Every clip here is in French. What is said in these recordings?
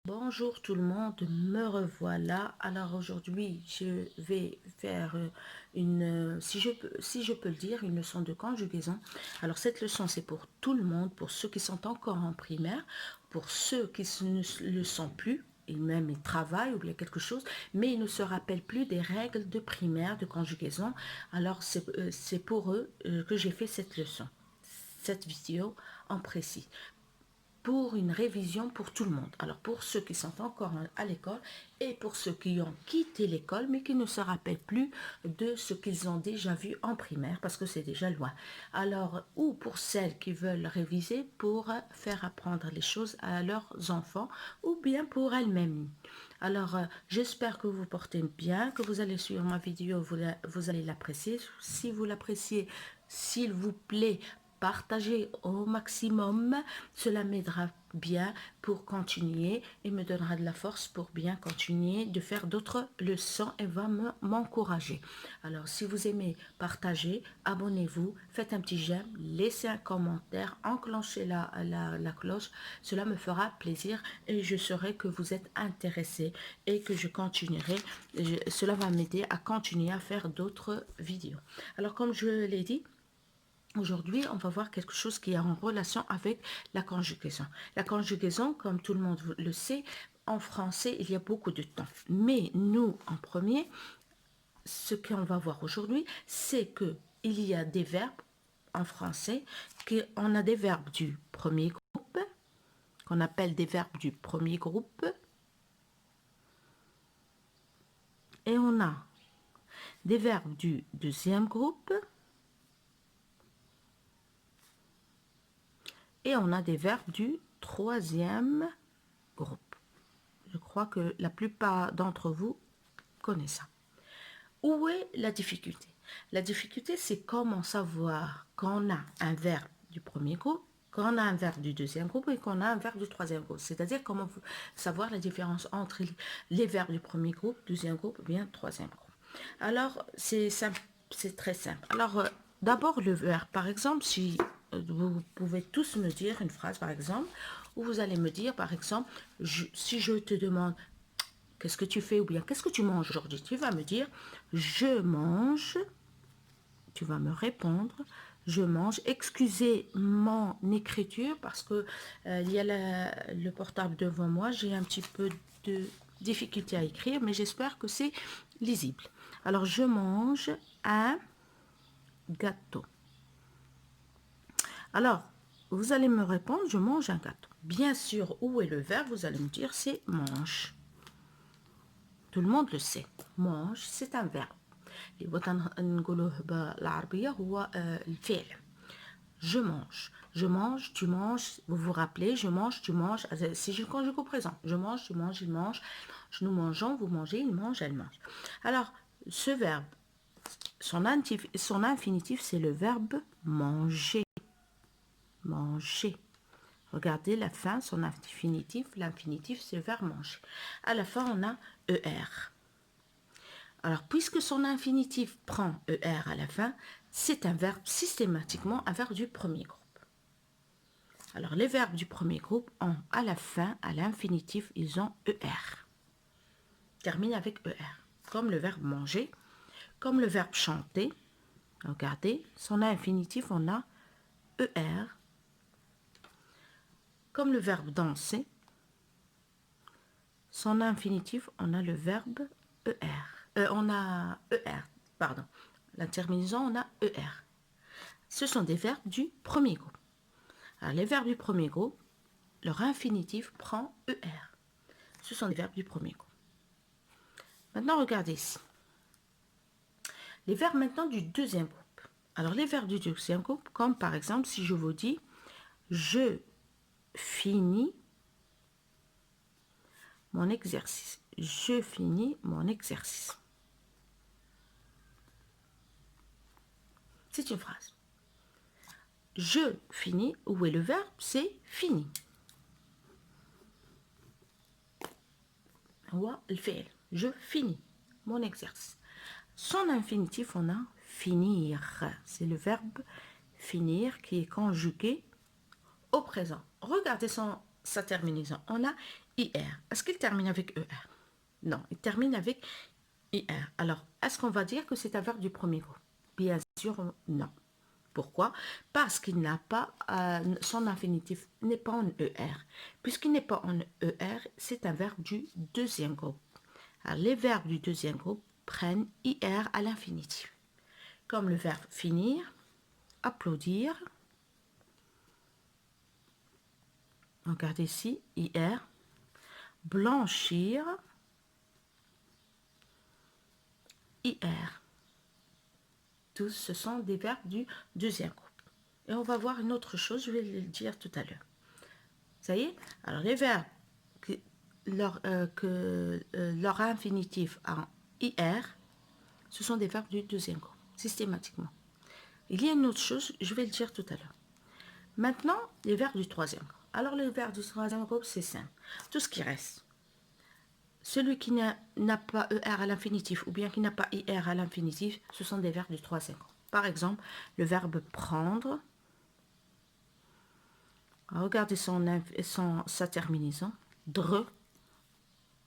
Bonjour tout le monde, me revoilà. Alors aujourd'hui, je vais faire si je peux le dire, une leçon de conjugaison. Alors cette leçon, c'est pour tout le monde, pour ceux qui sont encore en primaire, pour ceux qui ne le sont plus, et même ils travaillent ou bien quelque chose, mais ils ne se rappellent plus des règles de primaire, de conjugaison. Alors c'est pour eux que j'ai fait cette leçon, cette vidéo en précis pour une révision pour tout le monde. Alors pour ceux qui sont encore à l'école et pour ceux qui ont quitté l'école mais qui ne se rappellent plus de ce qu'ils ont déjà vu en primaire parce que c'est déjà loin. Alors ou pour celles qui veulent réviser pour faire apprendre les choses à leurs enfants ou bien pour elles-mêmes. Alors j'espère que vous portez bien, que vous allez suivre ma vidéo, vous allez l'apprécier. Si vous l'appréciez, s'il vous plaît, partagez au maximum, cela m'aidera bien pour continuer et me donnera de la force pour bien continuer de faire d'autres leçons et va m'encourager. Alors si vous aimez, partagez, abonnez-vous, faites un petit j'aime, laissez un commentaire, enclenchez la cloche, cela me fera plaisir et je saurai que vous êtes intéressés et que je continuerai, cela va m'aider à continuer à faire d'autres vidéos. Alors comme je l'ai dit, aujourd'hui, on va voir quelque chose qui est en relation avec la conjugaison. La conjugaison, comme tout le monde le sait, en français, il y a beaucoup de temps. Mais nous, en premier, ce qu'on va voir aujourd'hui, c'est que il y a des verbes en français, qu'on a des verbes du premier groupe, qu'on appelle des verbes du premier groupe, et on a des verbes du deuxième groupe, et on a des verbes du troisième groupe. Je crois que la plupart d'entre vous connaissent ça. Où est la difficulté? La difficulté, c'est comment savoir qu'on a un verbe du premier groupe, qu'on a un verbe du deuxième groupe et qu'on a un verbe du troisième groupe. C'est-à-dire comment savoir la différence entre les verbes du premier groupe, deuxième groupe ou bien troisième groupe. Alors, c'est simple, c'est très simple. Alors, d'abord le verbe. Par exemple, si vous pouvez tous me dire une phrase, par exemple, où vous allez me dire, par exemple, si je te demande qu'est-ce que tu fais ou bien qu'est-ce que tu manges aujourd'hui, tu vas me dire je mange, tu vas me répondre je mange. Excusez mon écriture parce que il y a le portable devant moi, j'ai un petit peu de difficulté à écrire, mais j'espère que c'est lisible. Alors je mange un gâteau. Alors vous allez me répondre je mange un gâteau. Bien sûr, où est le verbe? Vous allez me dire c'est mange. Tout le monde le sait. mange c'est un verbe. Je mange. Je mange, tu manges, vous vous rappelez, je mange, tu manges, c'est je conjugue au présent. Je mange, tu manges, il mange, nous mangeons, vous mangez, il mange, elle mange. Alors, ce verbe, son infinitif, c'est le verbe manger. Manger. Regardez la fin, son infinitif. L'infinitif, c'est le verbe manger. À la fin, on a ER. Alors, puisque son infinitif prend ER à la fin, c'est un verbe systématiquement un verbe du premier groupe. Alors, les verbes du premier groupe ont à la fin, à l'infinitif, ils ont ER. Termine avec ER. Comme le verbe manger, comme le verbe chanter. Regardez, son infinitif, on a ER. Comme le verbe danser, son infinitif, on a le verbe ER. On a ER, pardon. La terminaison, on a ER. Ce sont des verbes du premier groupe. Alors, les verbes du premier groupe, leur infinitif prend ER. Ce sont des verbes du premier groupe. Maintenant, regardez ici. Les verbes maintenant du deuxième groupe. Alors, les verbes du deuxième groupe, comme par exemple, si je vous dis « Je finis mon exercice ». Je finis mon exercice. C'est une phrase. Je finis, où est le verbe? C'est fini. Je finis mon exercice. Son infinitif, on a finir. C'est le verbe finir qui est conjugué au présent. Regardez sa terminaison. On a IR. Est-ce qu'il termine avec ER? Non, il termine avec IR. Alors, est-ce qu'on va dire que c'est un verbe du premier groupe? Bien sûr, non. Pourquoi? Parce qu'il n'a pas, son infinitif n'est pas en ER. Puisqu'il n'est pas en ER, c'est un verbe du deuxième groupe. Alors, les verbes du deuxième groupe prennent IR à l'infinitif. Comme le verbe finir, applaudir. Regardez ici, IR. Blanchir, IR. Tous, ce sont des verbes du deuxième groupe. Et on va voir une autre chose, je vais le dire tout à l'heure. Ça y est? Alors, les verbes leur infinitif en IR, ce sont des verbes du deuxième groupe, systématiquement. Il y a une autre chose, je vais le dire tout à l'heure. Maintenant, les verbes du troisième groupe. Alors, les verbes du troisième groupe, c'est simple. Tout ce qui reste. Celui qui n'a pas ER à l'infinitif ou bien qui n'a pas IR à l'infinitif, ce sont des verbes du troisième groupe. Par exemple, le verbe prendre. Regardez sa terminaison. Dre.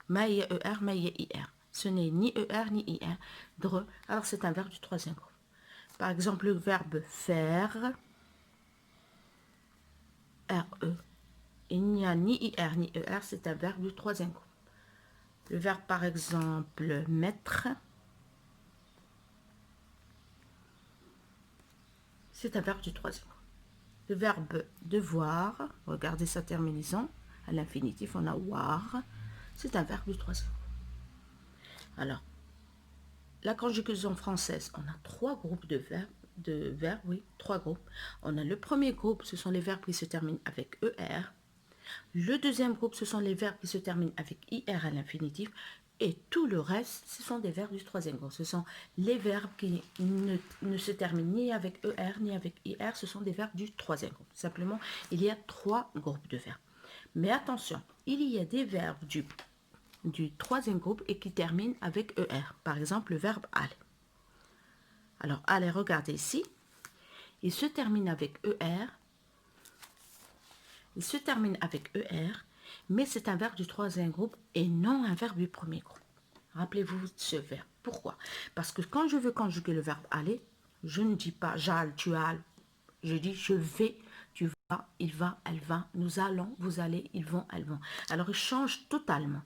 Maille ER, maille IR. Ce n'est ni ER ni IR. Dre. Alors, c'est un verbe du troisième groupe. Par exemple, le verbe faire. RE. Il n'y a ni IR ni ER, c'est un verbe du troisième groupe. Le verbe, par exemple, mettre. C'est un verbe du troisième groupe. Le verbe devoir, regardez sa terminaison, à l'infinitif, on a voir. C'est un verbe du troisième groupe. Alors, la conjugaison française, on a trois groupes de verbes, oui, trois groupes. On a le premier groupe, ce sont les verbes qui se terminent avec ER. Le deuxième groupe, ce sont les verbes qui se terminent avec IR à l'infinitif. Et tout le reste, ce sont des verbes du troisième groupe. Ce sont les verbes qui ne se terminent ni avec ER ni avec IR. Ce sont des verbes du troisième groupe. Simplement, il y a trois groupes de verbes. Mais attention, il y a des verbes du troisième groupe et qui terminent avec ER. Par exemple, le verbe aller. Alors, aller, regardez ici. Il se termine avec ER. Il se termine avec ER, mais c'est un verbe du troisième groupe et non un verbe du premier groupe. Rappelez-vous de ce verbe. Pourquoi? Parce que quand je veux conjuguer le verbe aller, je ne dis pas j'aille, tu ailles. Je dis je vais, tu vas, il va, elle va, nous allons, vous allez, ils vont, elles vont. Alors il change totalement.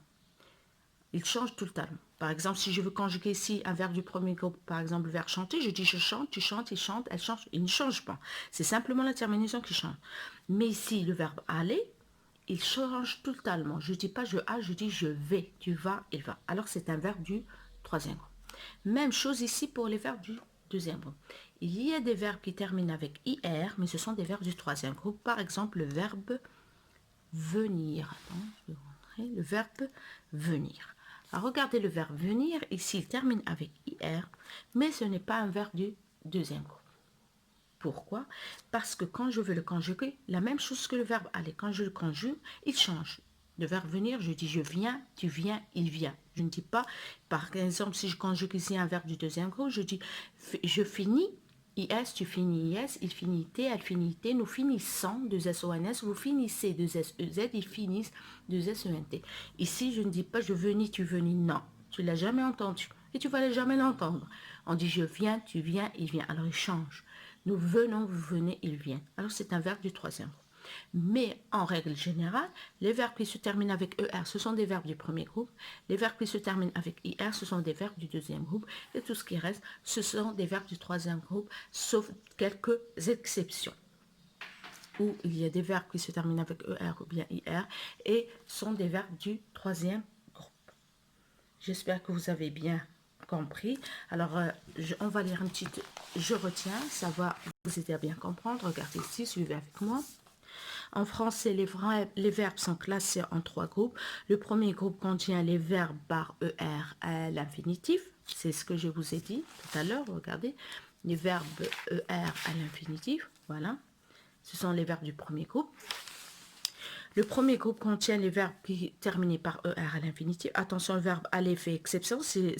Il change totalement. Par exemple, si je veux conjuguer ici un verbe du premier groupe, par exemple le verbe chanter, je dis je chante, tu chantes, il chante, elle change. Il ne change pas. C'est simplement la terminaison qui change. Mais ici, le verbe aller, il change totalement. Je ne dis pas je a, je dis je vais, tu vas, il va. Alors c'est un verbe du troisième groupe. Même chose ici pour les verbes du deuxième groupe. Il y a des verbes qui terminent avec IR, mais ce sont des verbes du troisième groupe. Par exemple, le verbe venir. Attends, je vais vous montrer. Le verbe venir. Alors, regardez le verbe venir. Ici, il termine avec IR, mais ce n'est pas un verbe du deuxième groupe. Pourquoi? Parce que quand je veux le conjuguer, la même chose que le verbe aller, quand je le conjugue, il change. Le verbe venir, je dis je viens, tu viens, il vient. Je ne dis pas, par exemple, si je conjugue ici un verbe du deuxième groupe, je dis je finis, IS, tu finis IS, il finit T, elle finit T, nous finissons, 2 S-O-N-S, vous finissez, 2 S-E-Z, ils finissent, 2 S-E-N-T. Ici, je ne dis pas je venais, tu venais, non. Tu ne l'as jamais entendu et tu ne vas jamais l'entendre. On dit je viens, tu viens, il vient. Alors, il change. Nous venons, vous venez, il vient. Alors, c'est un verbe du troisième groupe. Mais en règle générale, les verbes qui se terminent avec ER, ce sont des verbes du premier groupe. Les verbes qui se terminent avec IR, ce sont des verbes du deuxième groupe. Et tout ce qui reste, ce sont des verbes du troisième groupe, sauf quelques exceptions, où il y a des verbes qui se terminent avec ER ou bien IR et sont des verbes du troisième groupe. J'espère que vous avez bien compris. Alors, on va lire un petit je retiens, ça va vous aider à bien comprendre. Regardez ici, suivez avec moi. En français, les verbes sont classés en 3 groupes. Le premier groupe contient les verbes par ER à l'infinitif. C'est ce que je vous ai dit tout à l'heure. Regardez, les verbes ER à l'infinitif. Voilà. Ce sont les verbes du premier groupe. Le premier groupe contient les verbes qui terminent par ER à l'infinitif. Attention, le verbe aller fait exception. C'est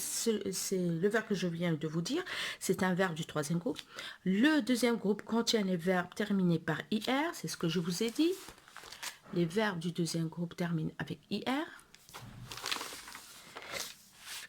le verbe que je viens de vous dire. C'est un verbe du troisième groupe. Le deuxième groupe contient les verbes terminés par IR. C'est ce que je vous ai dit. Les verbes du deuxième groupe terminent avec IR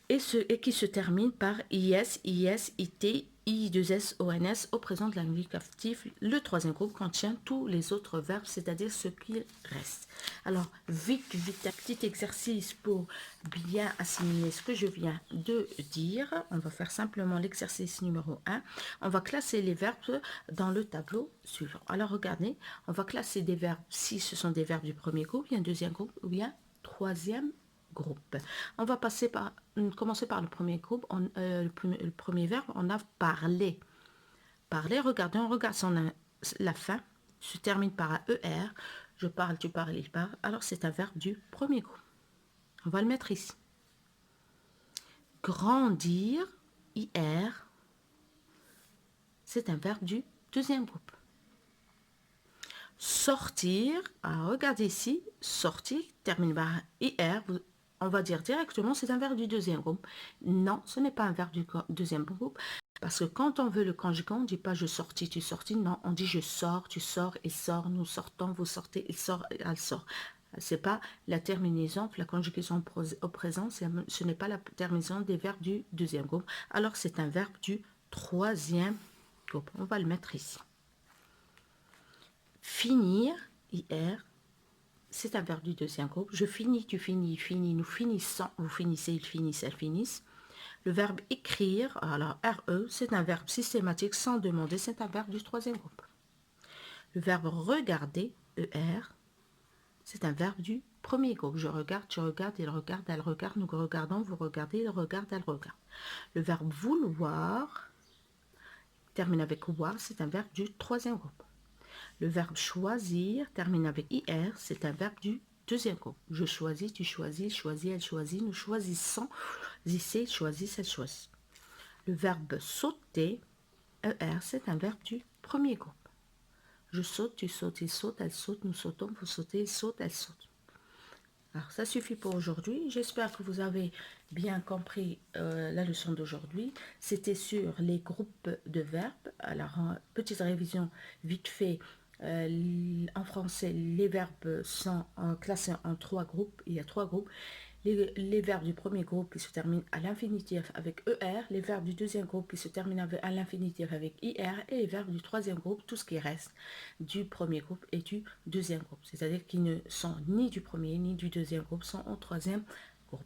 et qui se terminent par IS, IS, IT, I2S, ONS au présent de l'indicatif actif. Le troisième groupe contient tous les autres verbes, c'est-à-dire ce qu'il reste. Alors, vite, un petit exercice pour bien assimiler ce que je viens de dire. On va faire simplement l'exercice numéro 1. On va classer les verbes dans le tableau suivant. Alors, regardez, on va classer des verbes, si ce sont des verbes du premier groupe, bien deuxième groupe ou bien troisième groupe. On va commencer par le premier groupe. Le premier verbe, on a parlé. Parler, regardez, on regarde la fin, se termine par un ER. Je parle, tu parles, il parle. Alors, c'est un verbe du premier groupe. On va le mettre ici. Grandir, IR, c'est un verbe du deuxième groupe. Sortir, alors regardez ici, sortir, termine par IR, on va dire directement c'est un verbe du deuxième groupe. Non, ce n'est pas un verbe du deuxième groupe, parce que quand on veut le conjuguer, on ne dit pas je sortis, tu sortis, non, on dit je sors, tu sors, il sort, nous sortons, vous sortez, il sort, elle sort. C'est pas la terminaison, la conjugaison au présent, ce n'est pas la terminaison des verbes du deuxième groupe. Alors c'est un verbe du troisième groupe. On va le mettre ici. Finir, IR, c'est un verbe du deuxième groupe. Je finis, tu finis, il finit, nous finissons, vous finissez, ils finissent, elles finissent. Le verbe écrire, alors RE, c'est un verbe systématique sans demander, c'est un verbe du troisième groupe. Le verbe regarder, ER, c'est un verbe du premier groupe. Je regarde, tu regardes, il regarde, elle regarde, nous regardons, vous regardez, il regarde, elle regarde. Le verbe vouloir, termine avec voir, c'est un verbe du troisième groupe. Le verbe choisir termine avec IR, c'est un verbe du deuxième groupe. Je choisis, tu choisis, choisis, elle choisit, nous choisissons, choisissez, choisissent, elle choisit. Le verbe sauter, ER, c'est un verbe du premier groupe. Je saute, tu sautes, il saute, elle saute, nous sautons, vous sautez, il saute, elle saute. Alors, ça suffit pour aujourd'hui. J'espère que vous avez bien compris la leçon d'aujourd'hui. C'était sur les groupes de verbes. Alors, petite révision vite fait. En français, les verbes sont classés en 3 groupes. Il y a 3 groupes. Les verbes du premier groupe qui se terminent à l'infinitif avec ER, les verbes du deuxième groupe qui se terminent à l'infinitif avec IR et les verbes du troisième groupe, tout ce qui reste du premier groupe et du deuxième groupe. C'est-à-dire qu'ils ne sont ni du premier ni du deuxième groupe, sont au troisième groupe.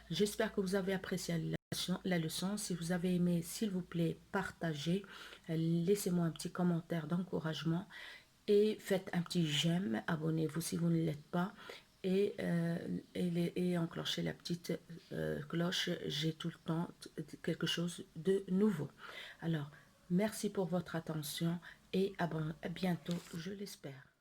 J'espère que vous avez apprécié la leçon. Si vous avez aimé, s'il vous plaît, partagez. Laissez-moi un petit commentaire d'encouragement et faites un petit j'aime. Abonnez-vous si vous ne l'êtes pas. Et enclenchez la petite cloche. J'ai tout le temps quelque chose de nouveau. Alors, merci pour votre attention et à bientôt, je l'espère.